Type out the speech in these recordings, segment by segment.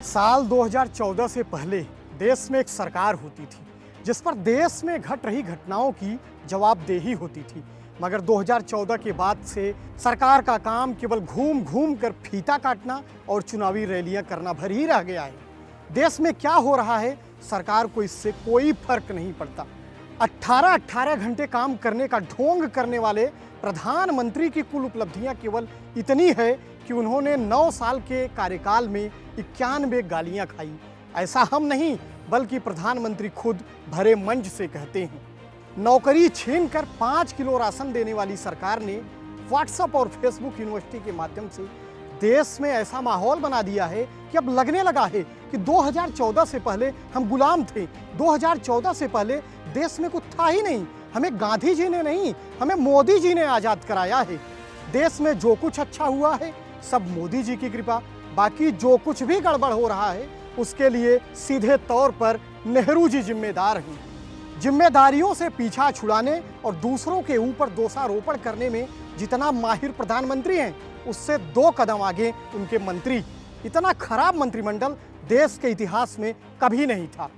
साल 2014 से पहले देश में एक सरकार होती थी जिस पर देश में घट रही घटनाओं की जवाबदेही होती थी। मगर 2014 के बाद से सरकार का काम केवल घूम घूम कर फीता काटना और चुनावी रैलियां करना भर ही रह गया है। देश में क्या हो रहा है सरकार को इससे कोई फर्क नहीं पड़ता। 18-18 घंटे काम करने का ढोंग करने वाले प्रधानमंत्री की कुल उपलब्धियां केवल इतनी है कि उन्होंने 9 साल के कार्यकाल में 91 गालियां खाई। ऐसा हम नहीं बल्कि प्रधानमंत्री खुद भरे मंच से कहते हैं। नौकरी छीनकर 5 किलो राशन देने वाली सरकार ने व्हाट्सएप और फेसबुक यूनिवर्सिटी के माध्यम से देश में ऐसा माहौल बना दिया है कि अब लगने लगा है कि 2014 से पहले हम गुलाम थे। 2014 से पहले देश में कुछ था ही नहीं। हमें गांधी जी ने नहीं, हमें मोदी जी ने आज़ाद कराया है। देश में जो कुछ अच्छा हुआ है सब मोदी जी की कृपा। बाकी जो कुछ भी गड़बड़ हो रहा है उसके लिए सीधे तौर पर नेहरू जी जिम्मेदार हैं। जिम्मेदारियों से पीछा छुड़ाने और दूसरों के ऊपर दोषारोपण करने में जितना माहिर प्रधानमंत्री हैं उससे 2 कदम आगे उनके मंत्री। इतना खराब मंत्रिमंडल देश के इतिहास में कभी नहीं था।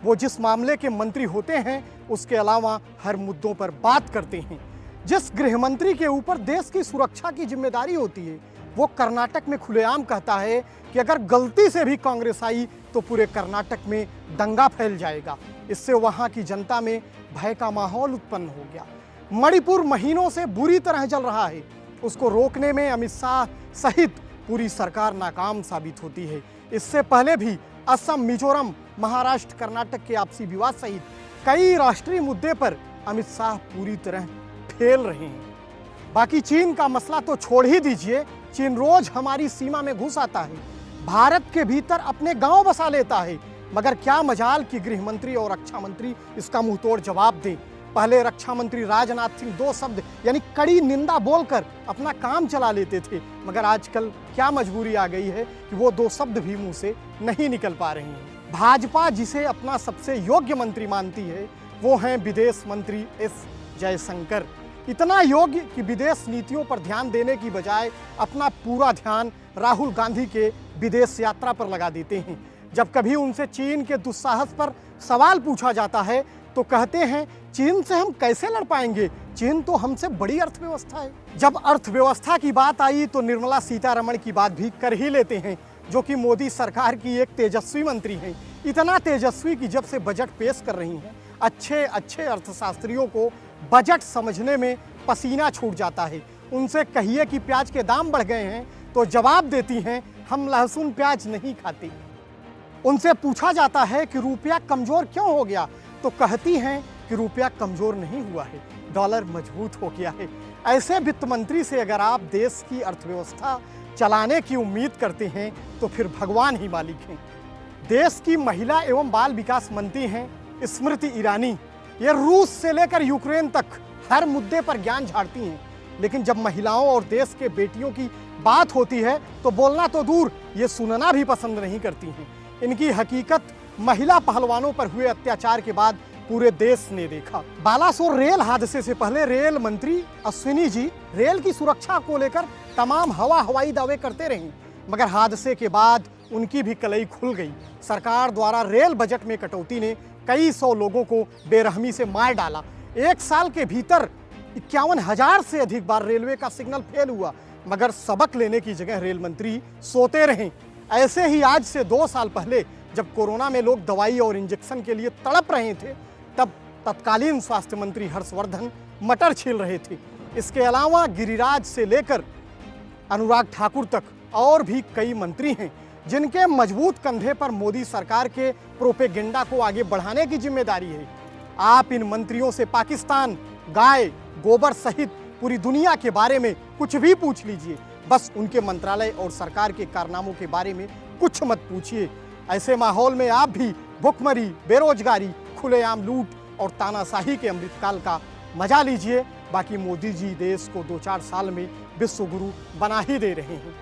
वो जिस मामले के मंत्री होते हैं उसके अलावा हर मुद्दों पर बात करते हैं। जिस गृह मंत्री के ऊपर देश की सुरक्षा की जिम्मेदारी होती है वो कर्नाटक में खुलेआम कहता है कि अगर गलती से भी कांग्रेस आई तो पूरे कर्नाटक में दंगा फैल जाएगा। इससे वहां की जनता में भय का माहौल उत्पन्न हो गया। मणिपुर महीनों से बुरी तरह जल रहा है। उसको रोकने में अमित शाह सहित पूरी सरकार नाकाम साबित होती है। इससे पहले भी असम, मिजोरम, महाराष्ट्र, कर्नाटक के आपसी विवाद सहित कई राष्ट्रीय मुद्दे पर अमित शाह पूरी तरह फेल रहे हैं। बाकी चीन का मसला तो छोड़ ही दीजिए। चीन रोज हमारी सीमा में घुस आता है, भारत के भीतर अपने गांव बसा लेता है। मगर क्या मजाल कि गृह मंत्री और रक्षा मंत्री इसका मुंहतोड़ जवाब दें। पहले रक्षा मंत्री राजनाथ सिंह 2 शब्द यानी कड़ी निंदा बोलकर अपना काम चला लेते थे, मगर आजकल क्या मजबूरी आ गई है कि वो 2 शब्द भी मुंह से नहीं निकल पा रहे हैं। भाजपा जिसे अपना सबसे योग्य मंत्री मानती है वो हैं विदेश मंत्री एस जयशंकर। इतना योग्य कि विदेश नीतियों पर ध्यान देने की बजाय अपना पूरा ध्यान राहुल गांधी के विदेश यात्रा पर लगा देते हैं। जब कभी उनसे चीन के दुस्साहस पर सवाल पूछा जाता है तो कहते हैं चीन से हम कैसे लड़ पाएंगे, चीन तो हमसे बड़ी अर्थव्यवस्था है। जब अर्थव्यवस्था की बात आई तो निर्मला सीतारमण की बात भी कर ही लेते हैं, जो कि मोदी सरकार की एक तेजस्वी मंत्री हैं। इतना तेजस्वी कि जब से बजट पेश कर रही हैं अच्छे अच्छे अर्थशास्त्रियों को बजट समझने में पसीना छूट जाता है। उनसे कहिए कि प्याज के दाम बढ़ गए हैं तो जवाब देती हैं हम लहसुन प्याज नहीं खाते। उनसे पूछा जाता है कि रुपया कमजोर क्यों हो गया तो कहती हैं कि रुपया कमजोर नहीं हुआ है, डॉलर मजबूत हो गया है। ऐसे वित्त मंत्री से अगर आप देश की अर्थव्यवस्था चलाने की उम्मीद करते हैं तो फिर भगवान ही मालिक हैं। देश की महिला एवं बाल विकास मंत्री हैं स्मृति ईरानी। ये रूस से लेकर यूक्रेन तक हर मुद्दे पर ज्ञान झाड़ती हैं, लेकिन जब महिलाओं और देश के बेटियों की बात होती है तो बोलना तो दूर ये सुनना भी पसंद नहीं करती हैं। इनकी हकीकत महिला पहलवानों पर हुए अत्याचार के बाद पूरे देश ने देखा। बालासोर रेल हादसे से पहले रेल मंत्री अश्विनी जी रेल की सुरक्षा को लेकर तमाम हवाई दावे करते रहे, मगर हादसे के बाद उनकी भी कलई खुल गई। सरकार द्वारा रेल बजट में कटौती ने कई 100 लोगों को बेरहमी से मार डाला। 1 साल के भीतर 51,000 से अधिक बार रेलवे का सिग्नल फेल हुआ, मगर सबक लेने की जगह रेल मंत्री सोते रहे। ऐसे ही आज से 2 साल पहले जब कोरोना में लोग दवाई और इंजेक्शन के लिए तड़प रहे थे तब तत्कालीन स्वास्थ्य मंत्री हर्षवर्धन मटर छील रहे थे। इसके अलावा गिरिराज से लेकर अनुराग ठाकुर तक और भी कई मंत्री हैं जिनके मजबूत कंधे पर मोदी सरकार के प्रोपेगेंडा को आगे बढ़ाने की जिम्मेदारी है। आप इन मंत्रियों से पाकिस्तान, गाय, गोबर सहित पूरी दुनिया के बारे में कुछ भी पूछ लीजिए, बस उनके मंत्रालय और सरकार के कारनामों के बारे में कुछ मत पूछिए। ऐसे माहौल में आप भी भुखमरी, बेरोजगारी, खुलेआम लूट और तानाशाही के अमृतकाल का मजा लीजिए। बाकी मोदी जी देश को 2-4 साल में विश्व गुरु बना ही दे रहे हैं।